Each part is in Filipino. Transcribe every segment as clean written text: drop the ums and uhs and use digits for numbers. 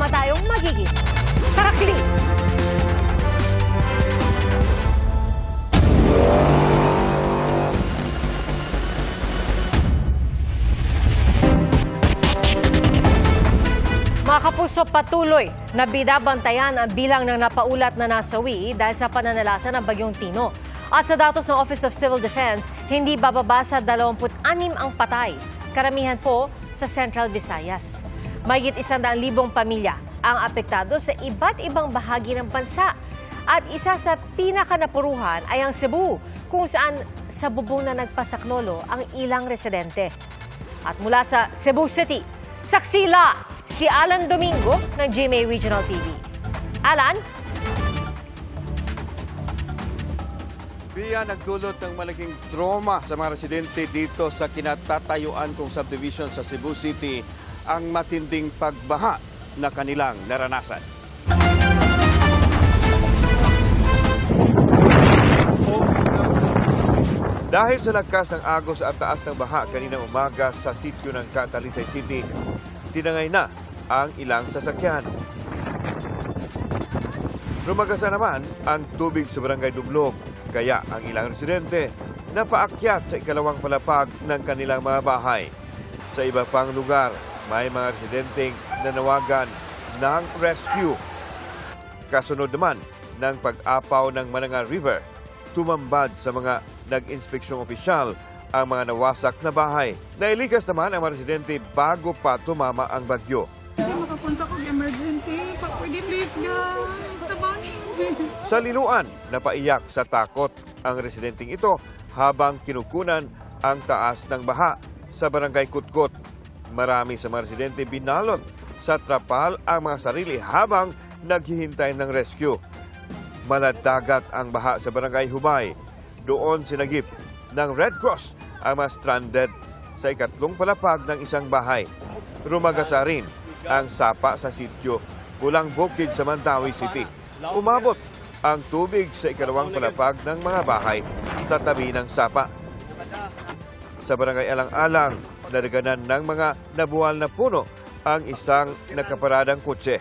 Sama tayong magiging tarakili. Mga kapuso, patuloy na binabantayan ang bilang ng napaulat na nasawi dahil sa pananalasa ng Bagyong Tino. At sa datos ng Office of Civil Defense, hindi bababa sa 26 ang patay. Karamihan po sa Central Visayas. Mahigit 100,000 pamilya ang apektado sa iba't ibang bahagi ng bansa. At isa sa pinakanapuruhan ay ang Cebu, kung saan sa bubong na nagpasaklolo ang ilang residente. At mula sa Cebu City, saksila si Alan Domingo ng GMA Regional TV. Alan? Biya nagdulot ng malaking trauma sa mga residente dito sa kinatatayuan kong subdivision sa Cebu City ang matinding pagbaha na kanilang naranasan. Dahil sa lakas ng agos at taas ng baha kaninang umaga sa sitio ng Catalisay City, tinangay na ang ilang sasakyan. Rumagasa naman ang tubig sa barangay Dublog, kaya ang ilang residente napaakyat sa ikalawang palapag ng kanilang mga bahay. Sa iba pang lugar, may mga residenteng nanawagan ng rescue. Kasunod naman ng pag-apaw ng Mananga River, tumambad sa mga nag-inspeksyong opisyal ang mga nawasak na bahay. Nailikas naman ang mga residente bago pa tumama ang bagyo. Hindi makapunta kong emergency. Pwede please guys. Tabangin. Sa Liloan, napaiyak sa takot ang residenteng ito habang kinukunan ang taas ng baha sa barangay Kutkot. Marami sa mga residente binalot sa trapal ang mga sarili habang naghihintay ng rescue. Maladagat ang baha sa barangay Hubay. Doon sinagip ng Red Cross ang mga stranded sa ikatlong palapag ng isang bahay. Rumagasa rin ang sapa sa sitio Pulang Bukid sa Mandawi City. Umabot ang tubig sa ikalawang palapag ng mga bahay sa tabi ng sapa. Sa barangay Alang-Alang, nadaganan ng mga nabuwal na puno ang isang nakaparadang kotse.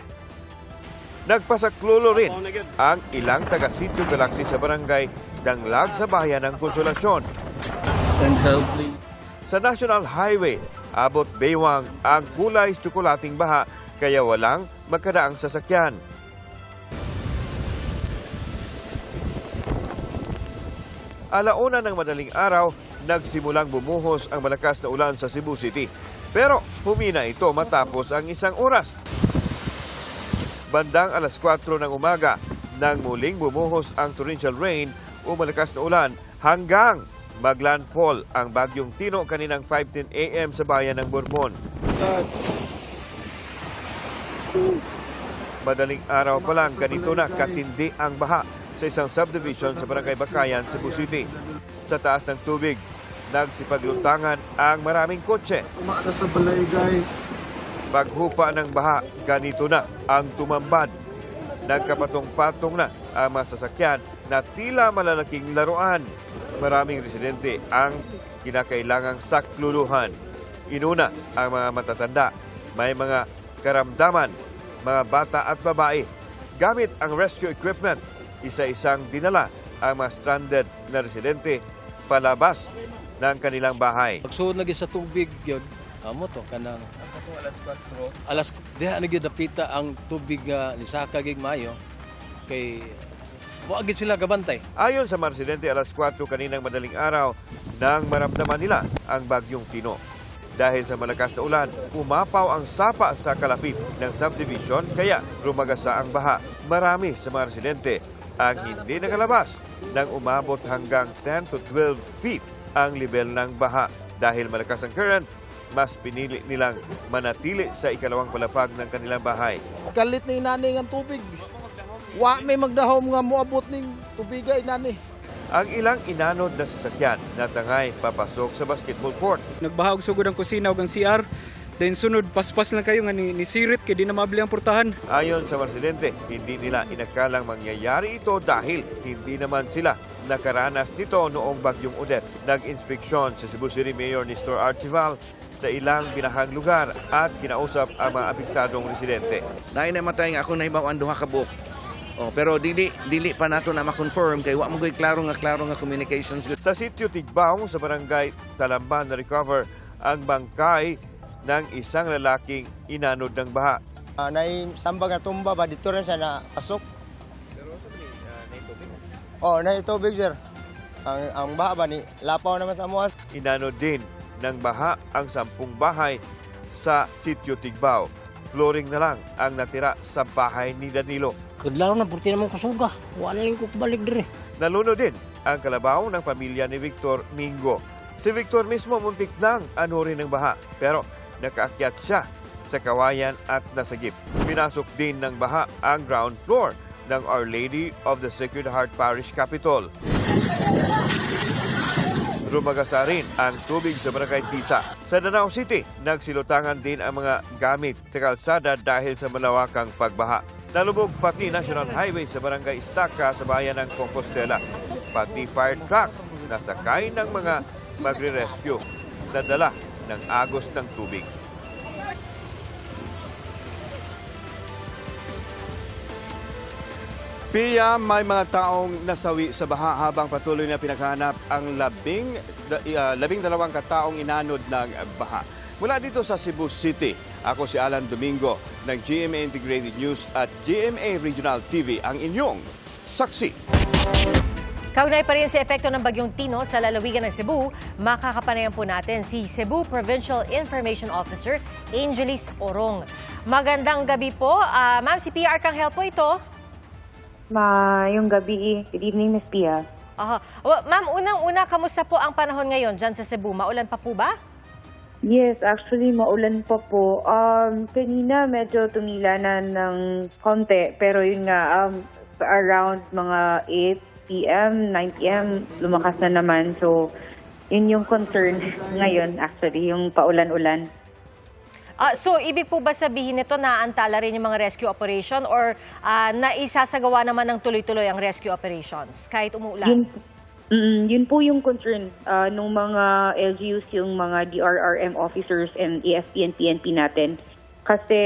Nagpasaklulo rin ang ilang taga-sitio Galaxy sa barangay Danglag sa bayan ng Konsolasyon. Send help, please. Sa National Highway, abot baywang ang kulay tsokolating baha kaya walang magkadaang sasakyan. Alauna ng madaling araw, nagsimulang bumuhos ang malakas na ulan sa Cebu City. Pero humina ito matapos ang isang oras. Bandang alas 4 ng umaga, nang muling bumuhos ang torrential rain o malakas na ulan hanggang maglandfall ang Bagyong Tino kaninang 5:10 a.m. sa bayan ng Bourbon. Madaling araw pa lang, ganito na katindi ang baha sa isang subdivision sa Barangay Bakayan, Cebu City. Sa taas ng tubig, nagsipaglutangan ang maraming kotse. Umakas sa balay, guys. Paghupa ng baha, ganito na ang tumambad. Nagkapatong-patong na ang mga sasakyan na tila malalaking laruan. Maraming residente ang kinakailangang sakluluhan. Inuna ang mga matatanda, may mga karamdaman, mga bata at babae. Gamit ang rescue equipment, isa-isang dinala ang mga stranded na residente palabas ng kanilang bahay. Pagsuod lagi sa tubig yun, amo to kanang alas diha na gyud dapita ang tubig nga ni saka gig mayo kay wa gid sila gabantay. Ayon sa mga residente, alas 4 kaninang madaling araw nang maramdaman nila ang Bagyong Tino. Dahil sa malakas na ulan, umapaw ang sapa sa kalapit ng subdivision kaya rumagasa ang baha. Marami sa mga residente ang hindi nakalabas nang umabot hanggang 10 to 12 feet ang level ng baha. Dahil malakas ang current, mas pinili nilang manatili sa ikalawang palapag ng kanilang bahay. Kalit na inani ng tubig. Wa may magdahom nga moabot ning tubiga inani. Ang ilang inanod na sasakyan natangay papasok sa basketball court. Nagbahag sugod ang kusina ug ang CR. Then sunod paspas lang kayo nga ni sirit kay di na mabili ang portahan. Ayon sa mga residente, hindi nila inakalang mangyayari ito dahil hindi naman sila nakaranas nito noong Bagyong Odette. Nag-inspeksyon sa Cebu City Mayor Nestor Archival sa ilang binahang lugar at kinausap ang mga apektadong residente. Dahil namatay nga ako na ibaw ang duha ka buok. Pero dili pa nato na ma-confirm kay wa mo koy klaro nga communications. Sa sitio Tigbaw sa barangay Talamban na recover ang bangkay ng isang lalaking inanod ng baha. Sambag na tumba ba dito rin siya na pasok? Pero sa naitubig? Naitubig sir. Ang baha ba ni lapaw naman sa amuas. Inanod din ng baha ang 10 bahay sa sitio Tigbaw. Flooring na lang ang natira sa bahay ni Danilo. Kadlaw na purti naman kasuga. Wala lang ko balik dire. Naluno din ang kalabaw ng pamilya ni Victor Mingo. Si Victor mismo muntik nang anurin ng baha pero nakaakyat siya sa kawayan at nasagip. Pinasok din ng baha ang ground floor ng Our Lady of the Sacred Heart Parish Capitol. Rumagasa rin ang tubig sa Barangay Tisa. Sa Danao City, nagsilutangan din ang mga gamit sa kalsada dahil sa malawakang pagbaha. Nalubog pati National Highway sa Barangay Estaca sa bayan ng Compostela. Pati fire truck na sakay ng mga magre-rescue na dala ng agos ng tubig. Pia, may mga taong nasawi sa baha habang patuloy na pinaghahanap ang 12 kataong inanod ng baha. Mula dito sa Cebu City, ako si Alan Domingo ng GMA Integrated News at GMA Regional TV, ang inyong saksi. Kaugnay pa rin sa epekto ng Bagyong Tino sa lalawigan ng Cebu, makakapanayan po natin si Cebu Provincial Information Officer Angelis Orong. Magandang gabi po. Ma'am, si Pia Arcangel po ito. Mayong gabi. Good evening, Ms. Pia. Ma'am, unang-una, kamusta po ang panahon ngayon dyan sa Cebu? Maulan pa po ba? Yes, actually, maulan pa po. Kanina medyo tumilanan ng konti, pero yun nga, around mga 8 p.m., 9 p.m., lumakas na naman. So, yun yung concern ngayon, actually, yung paulan-ulan. So, ibig po ba sabihin nito na antala rin yung mga rescue operation or naisasagawa naman ng tuloy-tuloy ang rescue operations kahit umuulan? Yun po yung concern ng mga LGUs, yung mga DRRM officers and AFP and PNP natin. Kasi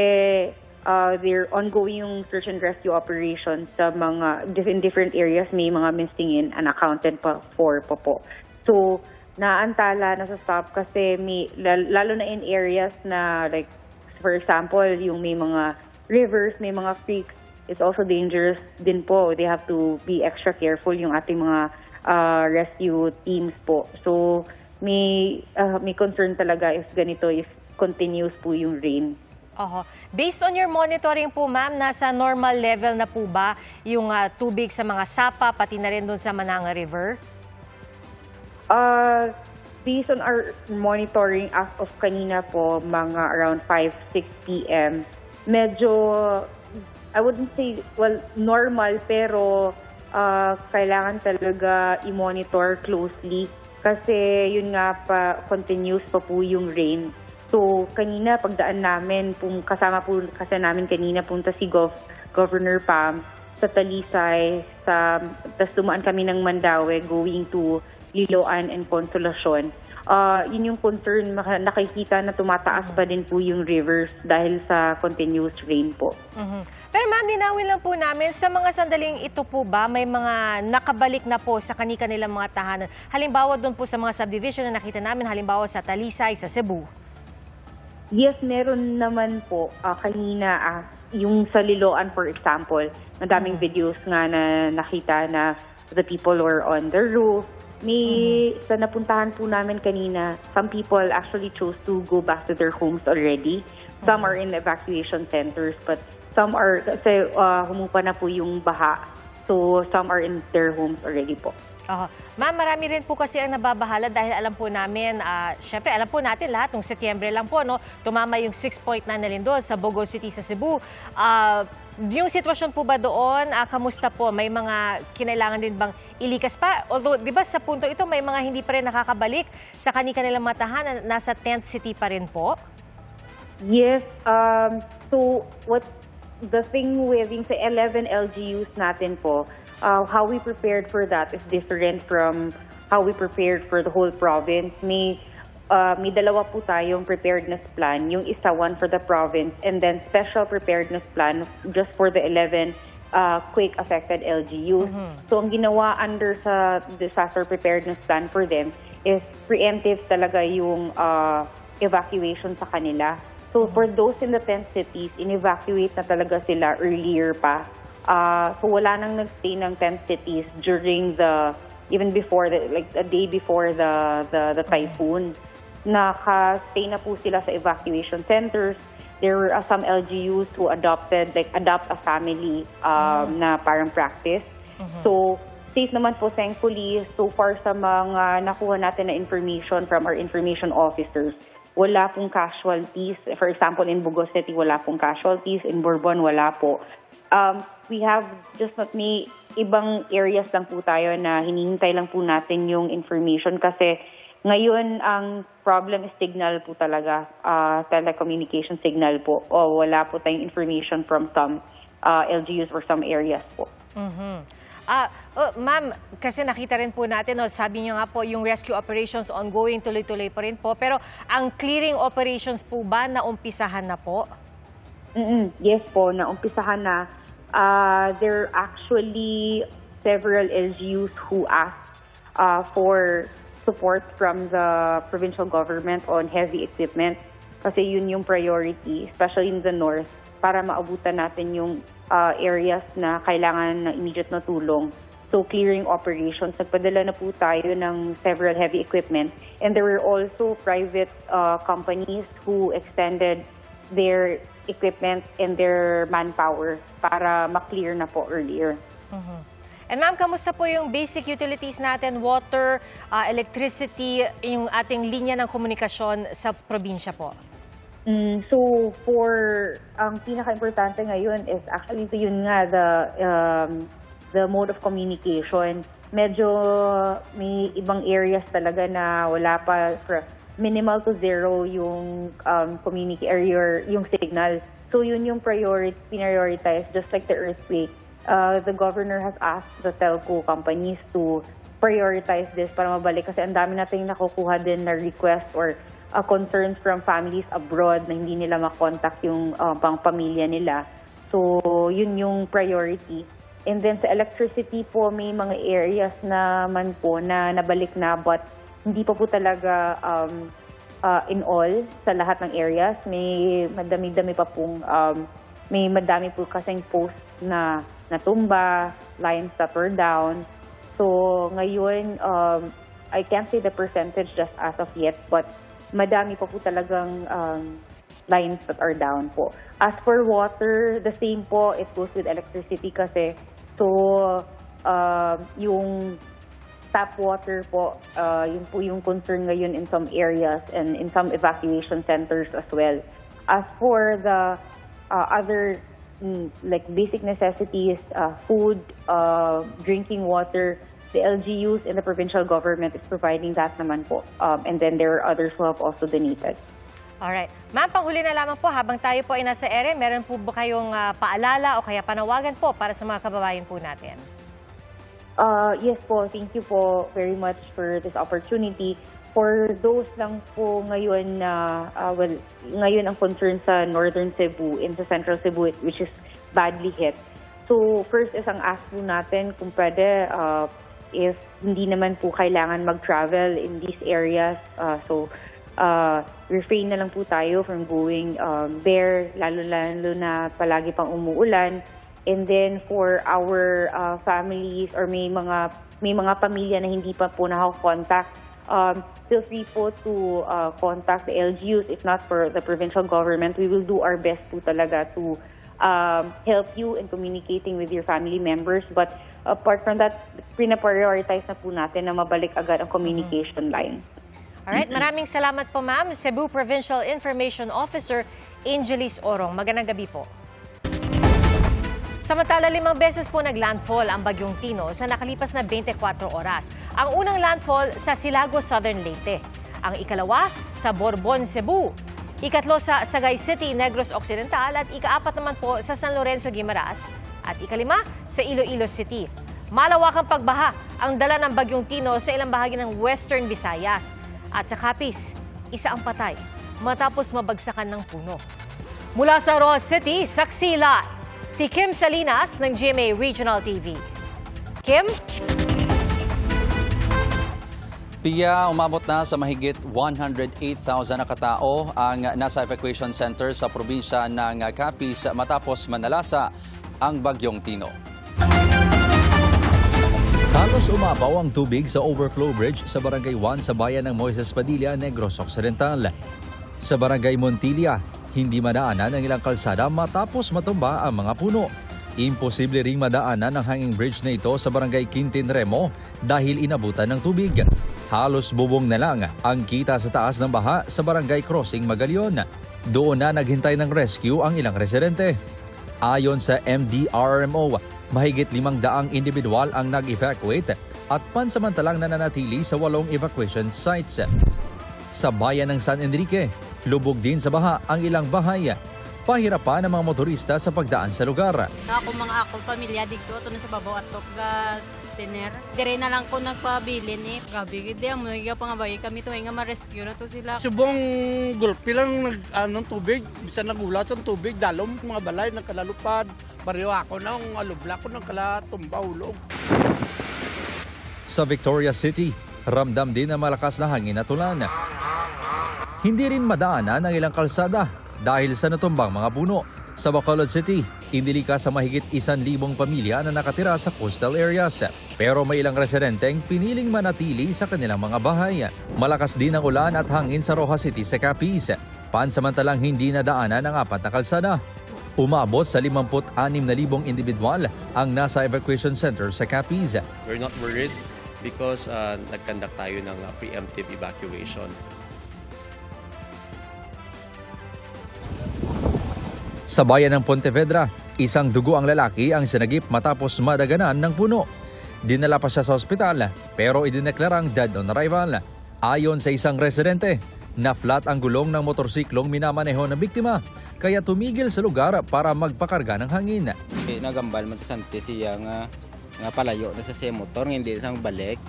they're ongoing yung search and rescue operations sa mga different areas. May mga missing in unaccounted for pa po. So, naantala, nasa-stop kasi lalo na in areas na like, for example, yung may mga rivers, may mga creeks, it's also dangerous din po. They have to be extra careful yung ating mga rescue teams po. So, may concern talaga if ganito, if continuous po yung rain. Based on your monitoring po, ma'am, nasa normal level na po ba yung tubig sa mga sapa, pati na rin doon sa Mananga River? Based on our monitoring as of kanina po, mga around 5-6 p.m., medyo, I wouldn't say, well, normal, pero kailangan talaga i-monitor closely kasi yun nga pa, continuous pa po yung rain. So, kanina, pagdaan namin, kasama po kasi namin kanina, punta si Governor Pam sa Talisay, tas dumaan kami ng Mandaue going to Liloan and Consolacion. Yun yung concern, nakikita na tumataas pa din po yung rivers dahil sa continuous rain po. Pero ma'am, linawin lang po namin, sa mga sandaling ito po ba, may mga nakabalik na po sa kanilang mga tahanan? Halimbawa doon po sa mga subdivision na nakita namin, halimbawa sa Talisay, sa Cebu. Yes, meron naman po. Kanina, yung sa Liloan, for example, madaming videos nga na nakita na the people were on the roof. Sa napuntahan po namin kanina, some people actually chose to go back to their homes already. Some are in evacuation centers, but some are, kasi humupa na po yung baha. So, some are in their homes already po. Ma'am, marami rin po kasi ang nababahala dahil alam po namin, syempre alam po natin lahat, nung Setyembre lang po, no, tumama yung 6.9 na lindol sa Bogo City sa Cebu. Yung sitwasyon po ba doon, kamusta po? May mga kinailangan din bang ilikas pa? Although, di ba sa punto ito, may mga hindi pa rin nakakabalik sa kanilang matahanan, nasa tent city pa rin po? Yes. So, what the thing with yung sa 11 LGUs natin po, how we prepared for that is different from how we prepared for the whole province. May dalawa po tayong preparedness plan. Yung isa, one for the province, and then special preparedness plan just for the 11 quake-affected LGUs. So ang ginawa under sa disaster preparedness plan for them is preemptive talaga yung evacuation sa kanila. So for those in the 10 cities, in-evacuate na talaga sila earlier pa. So wala nang nag-stay ng 10 cities during even before, like a day before the typhoon. Naka-stay na po sila sa evacuation centers. There were some LGUs who adopt a family na parang practice. So safe naman po, thankfully, so far sa mga nakuha natin na information from our information officers. Wala pong casualties. For example, in Bugos City, wala pong casualties. In Bourbon, wala po. We have may ibang areas lang po tayo na hinihintay lang po natin yung information kasi ngayon ang problem is signal po talaga, telecommunication signal po. O wala po tayong information from some LGUs or some areas po. Ma'am, kasi nakita rin po natin, sabi niyo nga po, yung rescue operations ongoing, tuloy-tuloy pa rin po. Pero ang clearing operations po ba, naumpisahan na po? Yes po, naumpisahan na. There are actually several LGUs who asked for support from the provincial government on heavy equipment. Kasi yun yung priority, especially in the north, para maabutan natin yung areas na kailangan ng immediate na tulong. So clearing operations, nagpadala na po tayo ng several heavy equipment. And there were also private companies who extended their equipment and their manpower para ma-clear na po earlier. And ma'am, kamusta po yung basic utilities natin, water, electricity, yung ating linya ng komunikasyon sa probinsya po? So ang pinaka-importante ngayon is actually yun nga, the mode of communication. Medyo may ibang areas talaga na wala pa, minimal to zero yung yung signal. So yun yung prioritize, just like the earthquake. The governor has asked the telco companies to prioritize this para mabalik kasi ang dami natin nakukuha din na request or concerns from families abroad na hindi nila makontak yung pamilya nila. So, yun yung priority. And then sa electricity po, may mga areas naman po na nabalik na but hindi pa po talaga in all sa lahat ng areas. May madami-dami pa pong, may madami po kasing posts na natumba, lines that were down. So, ngayon, I can't say the percentage just as of yet, but madami pa po talagang lines that are down po. As for water, the same po, it goes with electricity kasi. So, yung tap water po, yun po yung concern ngayon in some areas and in some evacuation centers as well. As for the other like basic necessities, food, drinking water, the LGUs and the provincial government is providing that naman po. And then there are others who have also donated. Alright. Ma'am, panghuli na lamang po, habang tayo po ay nasa ere, meron po ba kayong paalala o kaya panawagan po para sa mga kababayan po natin? Yes po, thank you po very much for this opportunity. For those lang po ngayon na, ngayon ang concern sa Northern Cebu and sa Central Cebu, which is badly hit. So first is ang ask po natin kung pwede, if hindi naman po kailangan mag-travel in these areas. So, refrain na lang po tayo from going there, lalo na palagi pang umuulan. And then for our families or may mga pamilya na hindi pa po nakakontact, feel free po to contact the LGUs. If not for the provincial government, we will do our best po talaga to help you in communicating with your family members. But apart from that, pinaprioritize na po natin na mabalik agad ang communication line. Alright, maraming salamat po ma'am. Cebu Provincial Information Officer Angelis Orong. Magandang gabi po. Samantala, 5 beses po naglandfall ang Bagyong Tino sa nakalipas na 24 oras. Ang unang landfall sa Silagos, Southern Leyte. Ang ikalawa sa Bourbon, Cebu. Ikatlo sa Sagay City, Negros Occidental at ika-4 naman po sa San Lorenzo, Guimaras at ika-5 sa Iloilo City. Malawakang pagbaha ang dala ng Bagyong Tino sa ilang bahagi ng Western Visayas. At sa Capiz, isa ang patay matapos mabagsakan ng puno. Mula sa Roa City, saksi live si Kim Salinas ng GMA Regional TV. Kim? Pia, umabot na sa mahigit 108,000 na katao ang nasa evacuation center sa probinsya ng Capiz matapos manalasa ang Bagyong Tino. Halos umabaw ang tubig sa overflow bridge sa Barangay 1 sa bayan ng Moises Padilla, Negros Occidental. Sa Barangay Montilla, hindi madaanan ang ilang kalsada matapos matumba ang mga puno. Imposible ring madaanan ang hanging bridge na ito sa Barangay Quintin Remo dahil inabutan ng tubig. Halos bubong na lang ang kita sa taas ng baha sa Barangay Crossing Magalion. Doon na naghintay ng rescue ang ilang residente. Ayon sa MDRRMO, mahigit 500 individual ang nag-evacuate at pansamantalang nananatili sa 8 evacuation sites. Sa bayan ng San Enrique, lubog din sa baha ang ilang bahay. Pahirapan ng mga motorista sa pagdaan sa lugar. Ako akong pamilya dito, ito na sa babaw at ga tiner. Dire na lang ko nagpabilin eh. Grabe, hindi ang mga pangabay kami ito nga ma-rescue na to sila. Subong gulpi lang tubig, bisa nagulat ang tubig, dalom mga balay nagkalalupad. Bariyo ako na, ang alubla ko nagkalatumba ulog. Sa Victoria City, ramdam din ang malakas na hangin at ulan. Hindi rin madaanan ang ilang kalsada dahil sa natumbang mga puno. Sa Bacolod City, inilika sa mahigit 1,000 pamilya na nakatira sa coastal areas. Pero may ilang residenteng piniling manatili sa kanilang mga bahay. Malakas din ang ulan at hangin sa Roja City sa Capiz. Pansamantalang hindi nadaanan ang 4 na kalsada. Umabot sa 56,000 individual ang nasa evacuation center sa Capiz. We're not worried because nagkandak tayo ng preemptive evacuation. Sa bayan ng Pontevedra, isang dugo ang lalaki ang sinagip matapos madaganan ng puno. Dinala pa siya sa ospital pero idineklarang dead on arrival. Ayon sa isang residente, na-flat ang gulong ng motorsiklong minamaneho ng biktima kaya tumigil sa lugar para magpakarga ng hangin. Nagambal magkasante siya nga palayo na sa motor, hindi sang balik.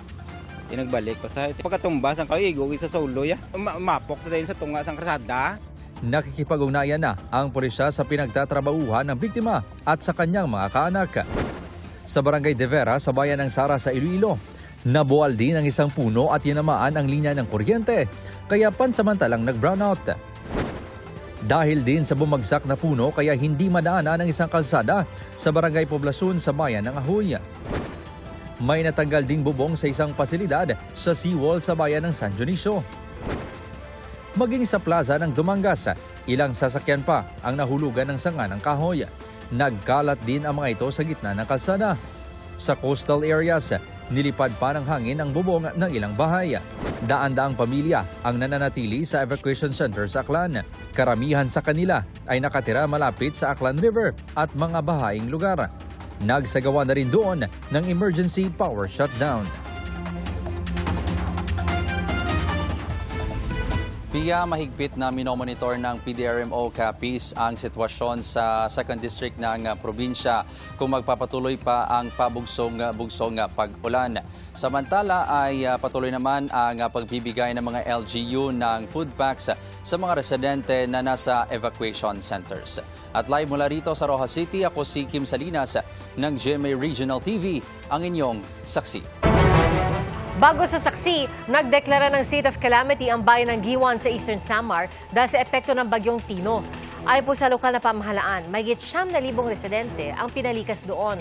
Nagbalik pa sa pagkatumbas ang kayo, sa solo ya. Mapok sa tayo sa tunga sang krasada. Nakikipag-ugnayan na ang pulisya sa pinagtatrabahuhan ng biktima at sa kanyang mga kaanak. Sa Barangay De Vera sa bayan ng Sara sa Iloilo, nabuwal din ang isang puno at tinamaan ang linya ng kuryente, kaya pansamantalang nag-brownout. Dahil din sa bumagsak na puno kaya hindi madaanan ang isang kalsada sa Barangay Poblacion sa bayan ng Ahoy. May natanggal ding bubong sa isang pasilidad sa seawall sa bayan ng San Dionisio. Maging sa plaza ng Dumangas, ilang sasakyan pa ang nahulugan ng sanga ng kahoy. Nagkalat din ang mga ito sa gitna ng kalsada. Sa coastal areas, nilipad pa ng hangin ang bubong ng ilang bahay. Daan-daang pamilya ang nananatili sa evacuation center sa Aklan. Karamihan sa kanila ay nakatira malapit sa Aklan River at mga bahaing lugar. Nagsagawa na rin doon ng emergency power shutdown. Pia, mahigpit na minomonitor ng PDRMO Capiz ang sitwasyon sa 2nd District ng probinsya kung magpapatuloy pa ang pabugsong-bugsong pag-ulan. Samantala ay patuloy naman ang pagbibigay ng mga LGU ng food packs sa mga residente na nasa evacuation centers. At live mula rito sa Roja City, ako si Kim Salinas ng GMA Regional TV, ang inyong saksi. Bago sa saksi, nagdeklara ng state of calamity ang bayan ng Giwan sa Eastern Samar dahil sa epekto ng Bagyong Tino. Ayon po sa lokal na pamahalaan, mahigit 9,000 residente ang pinalikas doon.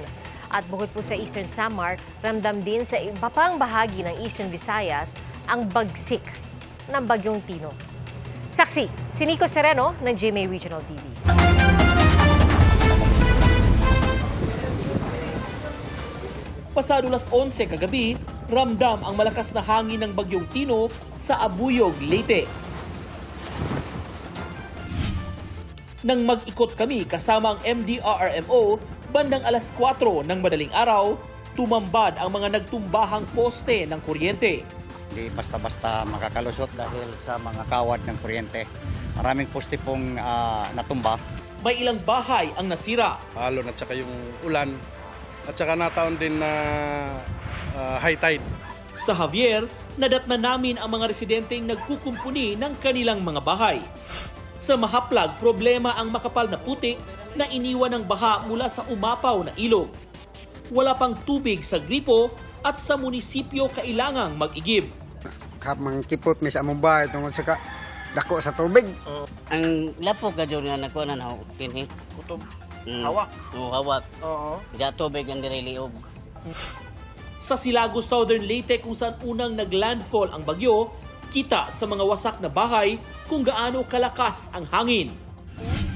At bukod po sa Eastern Samar, ramdam din sa iba pang bahagi ng Eastern Visayas ang bagsik ng Bagyong Tino. Saksi, si Nico Sereno ng GMA Regional TV. Pasado las 11 kagabi, ramdam ang malakas na hangin ng Bagyong Tino sa Abuyog, Leyte. Nang mag-ikot kami kasama ang MDRRMO, bandang alas 4 ng madaling araw, tumambad ang mga nagtumbahang poste ng kuryente. Hindi basta-basta makakalusot dahil sa mga kawad ng kuryente. Maraming poste pong natumba. May ilang bahay ang nasira. Alon at saka yung ulan at saka nataon din na high tide. Sa Javier, nadatna namin ang mga residenteng nagkukumpuni ng kanilang mga bahay. Sa Mahaplag, problema ang makapal na putik na iniwan ng baha mula sa umapaw na ilog. Wala pang tubig sa gripo at sa munisipyo kailangang mag-igib. Kapag kipot may sa among bahay tungkol sa dako sa tubig. Ang lapo ka dyan nga nakuha na kini. Kutob. Hawak. Oo, hawak. Oo. Diya tubig ang diriliog. Sa Silago, Southern Leyte, kung saan unang naglandfall ang bagyo, kita sa mga wasak na bahay kung gaano kalakas ang hangin.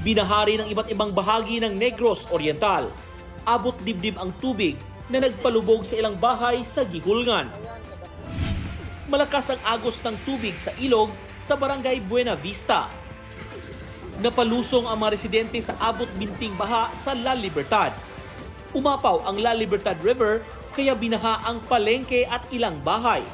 Binahari ng iba't ibang bahagi ng Negros Oriental. Abot dibdib ang tubig na nagpalubog sa ilang bahay sa Gihulngan. Malakas ang agos ng tubig sa ilog sa Barangay Buena Vista. Napalusong ang mga residente sa abot binting baha sa La Libertad. Umapaw ang La Libertad River kaya binaha ang palengke at ilang bahay.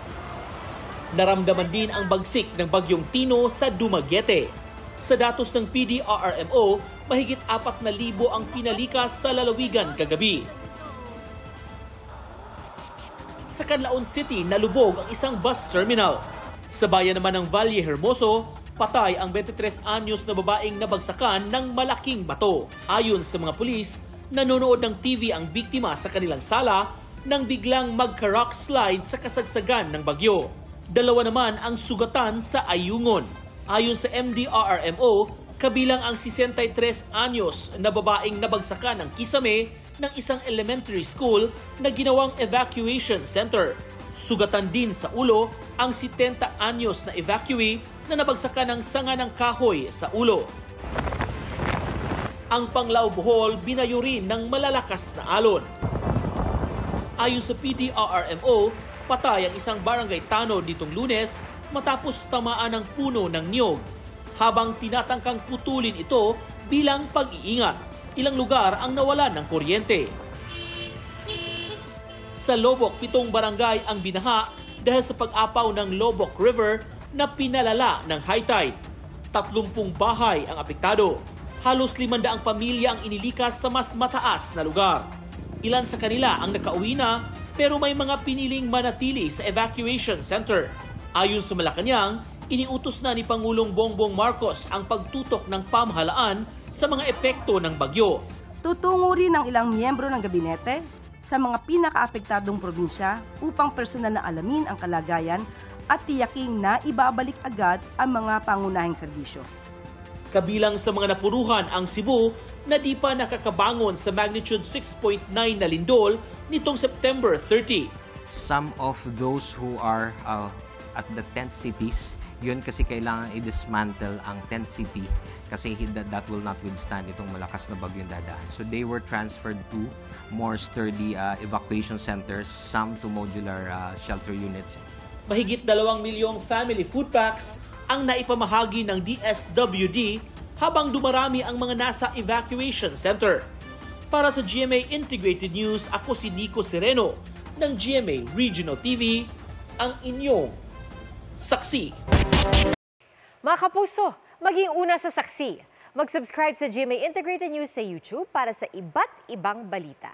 Naramdaman din ang bagsik ng bagyong Tino sa Dumaguete. Sa datos ng PDRRMO, mahigit 4,000 ang pinalikas sa lalawigan kagabi. Sa Canlaon City, nalubog ang isang bus terminal. Sa bayan naman ng Valle Hermoso, patay ang 23 anyos na babaeng nabagsakan ng malaking bato. Ayon sa mga pulis, nanonood ng TV ang biktima sa kanilang sala nang biglang magka-rock slide sa kasagsagan ng bagyo. Dalawa naman ang sugatan sa Ayungon. Ayon sa MDRRMO, kabilang ang 63 anyos na babaeng nabagsakan ng kisame ng isang elementary school na ginawang evacuation center. Sugatan din sa ulo ang 70 anyos na evacuee na nabagsakan ng sanga ng kahoy sa ulo. Ang Panglao Bohol binayo rin ng malalakas na alon. Ayon sa PDRRMO, patay ang isang barangay tanod nitong Lunes matapos tamaan ng puno ng niyog. Habang tinatangkang putulin ito bilang pag-iingat, ilang lugar ang nawalan ng kuryente. Sa Lobok, 7 barangay ang binaha dahil sa pag-apaw ng Lobok River na pinalala ng high tide. 30 bahay ang apektado. Halos 500 pamilya ang inilikas sa mas mataas na lugar. Ilan sa kanila ang nakauwi na pero may mga piniling manatili sa evacuation center. Ayon sa Malacanang, iniutos na ni Pangulong Bongbong Marcos ang pagtutok ng pamahalaan sa mga epekto ng bagyo. Tutungo rin ang ilang miyembro ng gabinete sa mga pinakaapektadong probinsya upang personal na alamin ang kalagayan at tiyaking na ibabalik agad ang mga pangunahing serbisyo. Kabilang sa mga napuruhan ang Cebu na di pa nakakabangon sa magnitude 6.9 na lindol nitong September 30. Some of those who are at the tent cities, yun kasi kailangan i-dismantle ang tent city kasi that will not withstand itong malakas na bagyong dadaan. So they were transferred to more sturdy evacuation centers, some to modular shelter units. Mahigit 2 milyong family food packs ang naipamahagi ng DSWD habang dumarami ang mga nasa evacuation center. Para sa GMA Integrated News, ako si Nico Sereno ng GMA Regional TV, ang inyong saksi. Mga kapuso, maging una sa saksi. Mag-subscribe sa GMA Integrated News sa YouTube para sa iba't ibang balita.